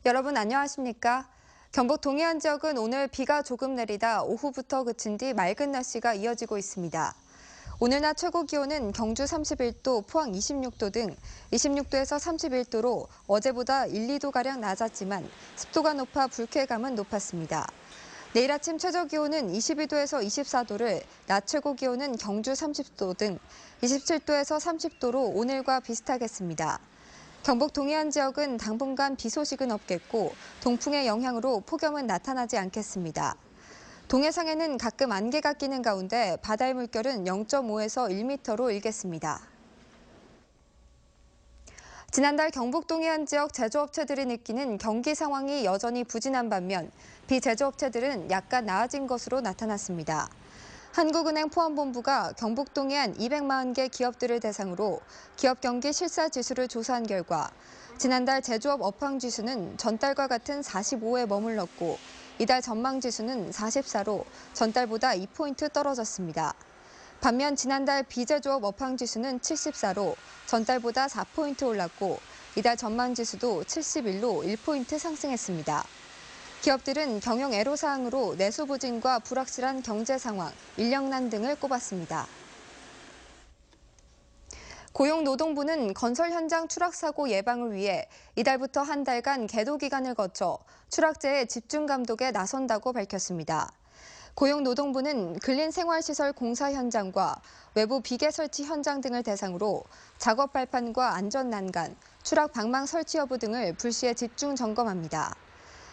여러분 안녕하십니까? 경북 동해안 지역은 오늘 비가 조금 내리다 오후부터 그친 뒤 맑은 날씨가 이어지고 있습니다. 오늘 낮 최고 기온은 경주 31도, 포항 26도 등 26도에서 31도로 어제보다 1, 2도가량 낮았지만 습도가 높아 불쾌감은 높았습니다. 내일 아침 최저 기온은 22도에서 24도를, 낮 최고 기온은 경주 30도 등 27도에서 30도로 오늘과 비슷하겠습니다. 경북 동해안 지역은 당분간 비 소식은 없겠고 동풍의 영향으로 폭염은 나타나지 않겠습니다. 동해상에는 가끔 안개가 끼는 가운데 바다의 물결은 0.5에서 1m로 일겠습니다. 지난달 경북 동해안 지역 제조업체들이 느끼는 경기 상황이 여전히 부진한 반면 비제조업체들은 약간 나아진 것으로 나타났습니다. 한국은행 포함본부가 경북 동해안 240개 기업들을 대상으로 기업 경기 실사 지수를 조사한 결과 지난달 제조업 업황 지수는 전달과 같은 45에 머물렀고 이달 전망 지수는 44로 전달보다 2포인트 떨어졌습니다. 반면 지난달 비제조업 업황 지수는 74로 전달보다 4포인트 올랐고 이달 전망 지수도 71로 1포인트 상승했습니다. 기업들은 경영 애로사항으로 내수 부진과 불확실한 경제 상황, 인력난 등을 꼽았습니다. 고용노동부는 건설 현장 추락 사고 예방을 위해 이달부터 한 달간 계도 기간을 거쳐 추락재의 집중 감독에 나선다고 밝혔습니다. 고용노동부는 근린생활시설 공사 현장과 외부 비계 설치 현장 등을 대상으로 작업 발판과 안전 난간, 추락 방망 설치 여부 등을 불시에 집중 점검합니다.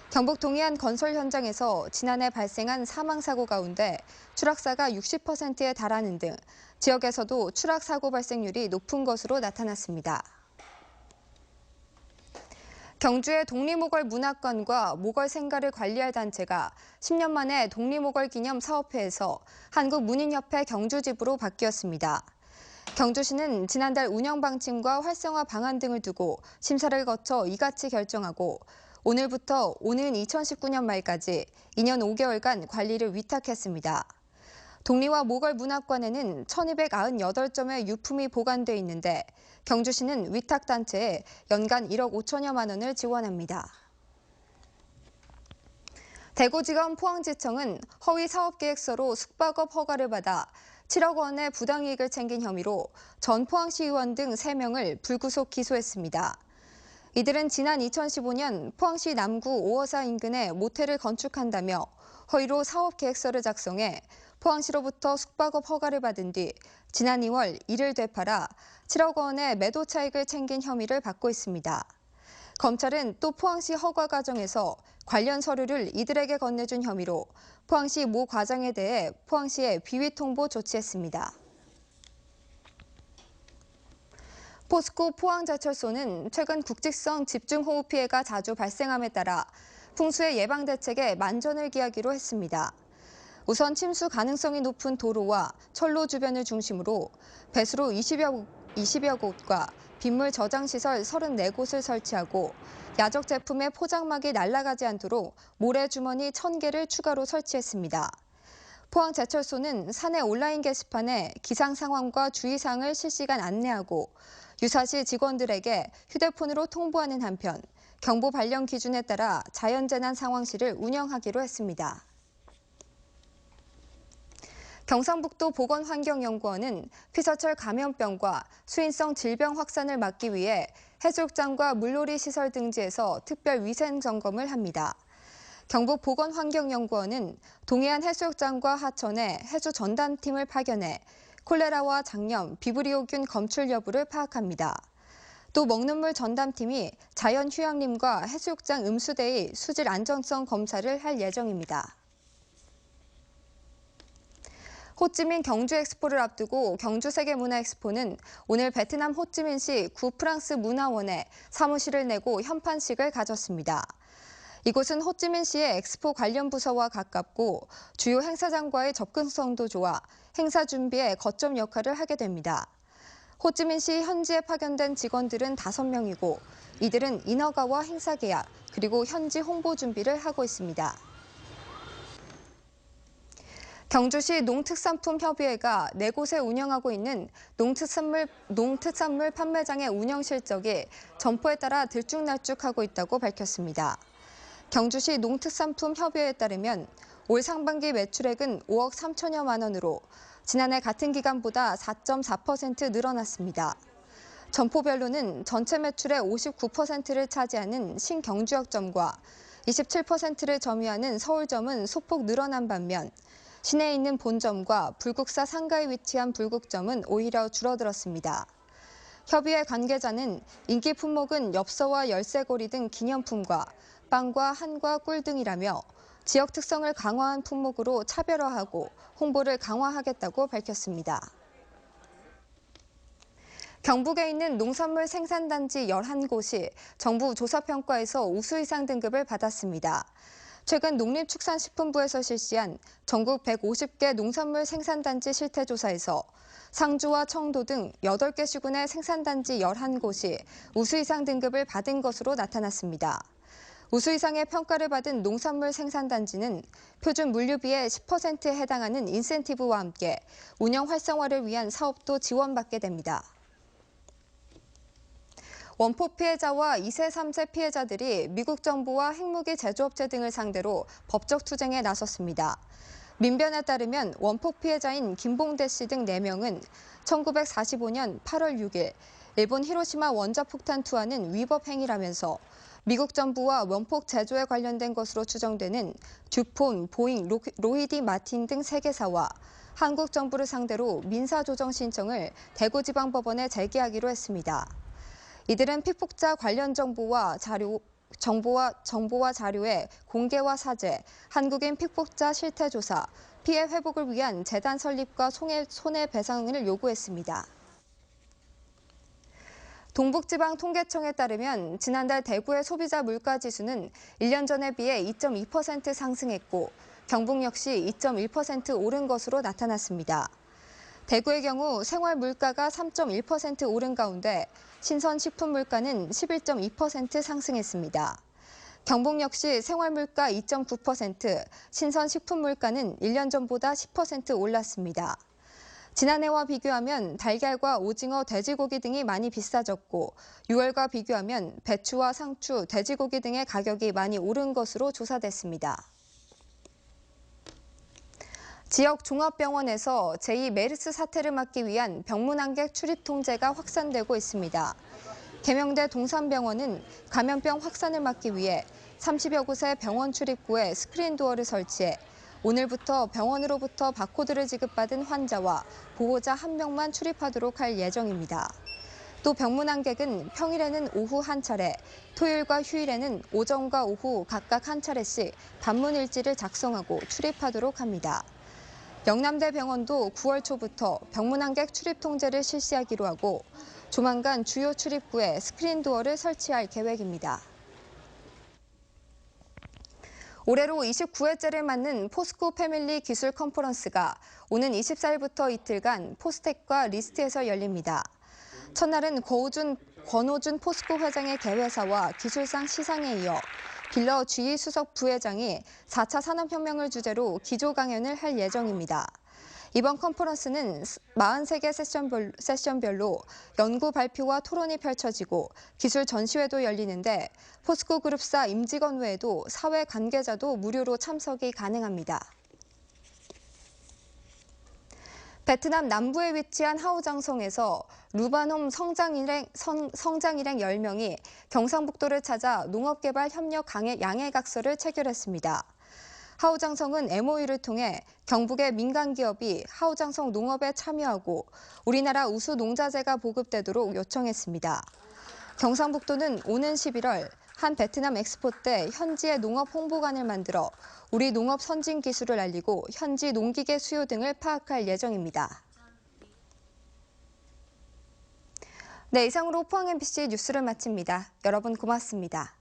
경북 동해안 건설 현장에서 지난해 발생한 사망사고 가운데 추락사가 60%에 달하는 등 지역에서도 추락사고 발생률이 높은 것으로 나타났습니다. 경주의 독립모걸 문학관과 모걸 생가를 관리할 단체가 10년 만에 독립모걸 기념 사업회에서 한국문인협회 경주지부로 바뀌었습니다. 경주시는 지난달 운영 방침과 활성화 방안 등을 두고 심사를 거쳐 이같이 결정하고 오늘부터 오는 2019년 말까지 2년 5개월간 관리를 위탁했습니다. 독립와 모걸 문학관에는 1,298점의 유품이 보관돼 있는데 경주시는 위탁단체에 연간 1억 5천여만 원을 지원합니다. 대구지검 포항지청은 허위 사업계획서로 숙박업 허가를 받아 7억 원의 부당이익을 챙긴 혐의로 전 포항시 의원 등 3명을 불구속 기소했습니다. 이들은 지난 2015년 포항시 남구 5호사 인근에 모텔을 건축한다며 허위로 사업계획서를 작성해 포항시로부터 숙박업 허가를 받은 뒤 지난 2월 이를 되팔아 7억 원의 매도 차익을 챙긴 혐의를 받고 있습니다. 검찰은 또 포항시 허가 과정에서 관련 서류를 이들에게 건네준 혐의로 포항시 모 과장에 대해 포항시에 비위 통보 조치했습니다. 포스코 포항제철소는 최근 국직성 집중호우 피해가 자주 발생함에 따라 풍수의 예방 대책에 만전을 기하기로 했습니다. 우선 침수 가능성이 높은 도로와 철로 주변을 중심으로 배수로 20여 곳과 빗물 저장시설 34곳을 설치하고 야적 제품의 포장막이 날아가지 않도록 모래주머니 1,000개를 추가로 설치했습니다. 포항제철소는 사내 온라인 게시판에 기상 상황과 주의사항을 실시간 안내하고 유사시 직원들에게 휴대폰으로 통보하는 한편 경보 발령 기준에 따라 자연재난 상황실을 운영하기로 했습니다. 경상북도 보건환경연구원은 피서철 감염병과 수인성 질병 확산을 막기 위해 해수욕장과 물놀이 시설 등지에서 특별 위생 점검을 합니다. 경북보건환경연구원은 동해안 해수욕장과 하천에 해수 전담팀을 파견해 콜레라와 장염, 비브리오균 검출 여부를 파악합니다. 또 먹는 물 전담팀이 자연 휴양림과 해수욕장 음수대의 수질 안전성 검사를 할 예정입니다. 호찌민 경주 엑스포를 앞두고 경주 세계문화엑스포는 오늘 베트남 호찌민시 구 프랑스 문화원에 사무실을 내고 현판식을 가졌습니다. 이곳은 호찌민시의 엑스포 관련 부서와 가깝고 주요 행사장과의 접근성도 좋아 행사 준비에 거점 역할을 하게 됩니다. 호찌민시 현지에 파견된 직원들은 5명이고 이들은 인허가와 행사 계약, 그리고 현지 홍보 준비를 하고 있습니다. 경주시 농특산품협의회가 4곳에 운영하고 있는 농특산물 판매장의 운영 실적이 점포에 따라 들쭉날쭉하고 있다고 밝혔습니다. 경주시 농특산품협의회에 따르면 올 상반기 매출액은 5억 3천여만 원으로 지난해 같은 기간보다 4.4% 늘어났습니다. 점포별로는 전체 매출의 59%를 차지하는 신경주역점과 27%를 점유하는 서울점은 소폭 늘어난 반면 시내에 있는 본점과 불국사 상가에 위치한 불국점은 오히려 줄어들었습니다. 협의회 관계자는 인기 품목은 엽서와 열쇠고리 등 기념품과 빵과 한과 꿀 등이라며 지역 특성을 강화한 품목으로 차별화하고 홍보를 강화하겠다고 밝혔습니다. 경북에 있는 농산물 생산단지 11곳이 정부 조사평가에서 우수 이상 등급을 받았습니다. 최근 농림축산식품부에서 실시한 전국 150개 농산물 생산단지 실태조사에서 상주와 청도 등 8개 시군의 생산단지 11곳이 우수 이상 등급을 받은 것으로 나타났습니다. 우수 이상의 평가를 받은 농산물 생산단지는 표준 물류비의 10%에 해당하는 인센티브와 함께 운영 활성화를 위한 사업도 지원받게 됩니다. 원폭 피해자와 2세, 3세 피해자들이 미국 정부와 핵무기 제조업체 등을 상대로 법적 투쟁에 나섰습니다. 민변에 따르면 원폭 피해자인 김봉대 씨 등 4명은 1945년 8월 6일 일본 히로시마 원자폭탄 투하는 위법 행위라면서 미국 정부와 원폭 제조에 관련된 것으로 추정되는 듀폰, 보잉, 로히디 마틴 등 3개사와 한국 정부를 상대로 민사조정 신청을 대구지방법원에 제기하기로 했습니다. 이들은 피폭자 관련 정보와 자료의 공개와 사죄, 한국인 피폭자 실태조사, 피해 회복을 위한 재단 설립과 손해배상을 요구했습니다. 동북지방통계청에 따르면 지난달 대구의 소비자 물가지수는 1년 전에 비해 2.2% 상승했고 경북 역시 2.1% 오른 것으로 나타났습니다. 대구의 경우 생활 물가가 3.1% 오른 가운데 신선 식품 물가는 11.2% 상승했습니다. 경북 역시 생활 물가 2.9%, 신선 식품 물가는 1년 전보다 10% 올랐습니다. 지난해와 비교하면 달걀과 오징어, 돼지고기 등이 많이 비싸졌고 6월과 비교하면 배추와 상추, 돼지고기 등의 가격이 많이 오른 것으로 조사됐습니다. 지역 종합병원에서 제2 메르스 사태를 막기 위한 병문안객 출입 통제가 확산되고 있습니다. 계명대 동산병원은 감염병 확산을 막기 위해 30여 곳의 병원 출입구에 스크린 도어를 설치해 오늘부터 병원으로부터 바코드를 지급받은 환자와 보호자 1명만 출입하도록 할 예정입니다. 또 병문안객은 평일에는 오후 한 차례, 토요일과 휴일에는 오전과 오후 각각 한 차례씩 방문 일지를 작성하고 출입하도록 합니다. 영남대병원도 9월 초부터 병문안객 출입 통제를 실시하기로 하고 조만간 주요 출입구에 스크린 도어를 설치할 계획입니다. 올해로 29회째를 맞는 포스코 패밀리 기술 컨퍼런스가 오는 24일부터 이틀간 포스텍과 리스트에서 열립니다. 첫날은 권호준 포스코 회장의 개회사와 기술상 시상에 이어 빌러 GE 수석 부회장이 4차 산업혁명을 주제로 기조 강연을 할 예정입니다. 이번 컨퍼런스는 43개 세션별로 연구 발표와 토론이 펼쳐지고 기술 전시회도 열리는데 포스코 그룹사 임직원 외에도 사회 관계자도 무료로 참석이 가능합니다. 베트남 남부에 위치한 하오장성에서 루바놈 성장일행 10명이 경상북도를 찾아 농업개발 협력 양해각서를 체결했습니다. 하오장성은 MOU를 통해 경북의 민간기업이 하오장성 농업에 참여하고 우리나라 우수 농자재가 보급되도록 요청했습니다. 경상북도는 오는 11월 한 베트남 엑스포 때 현지의 농업 홍보관을 만들어 우리 농업 선진 기술을 알리고 현지 농기계 수요 등을 파악할 예정입니다. 네, 이상으로 포항 MBC 뉴스를 마칩니다. 여러분 고맙습니다.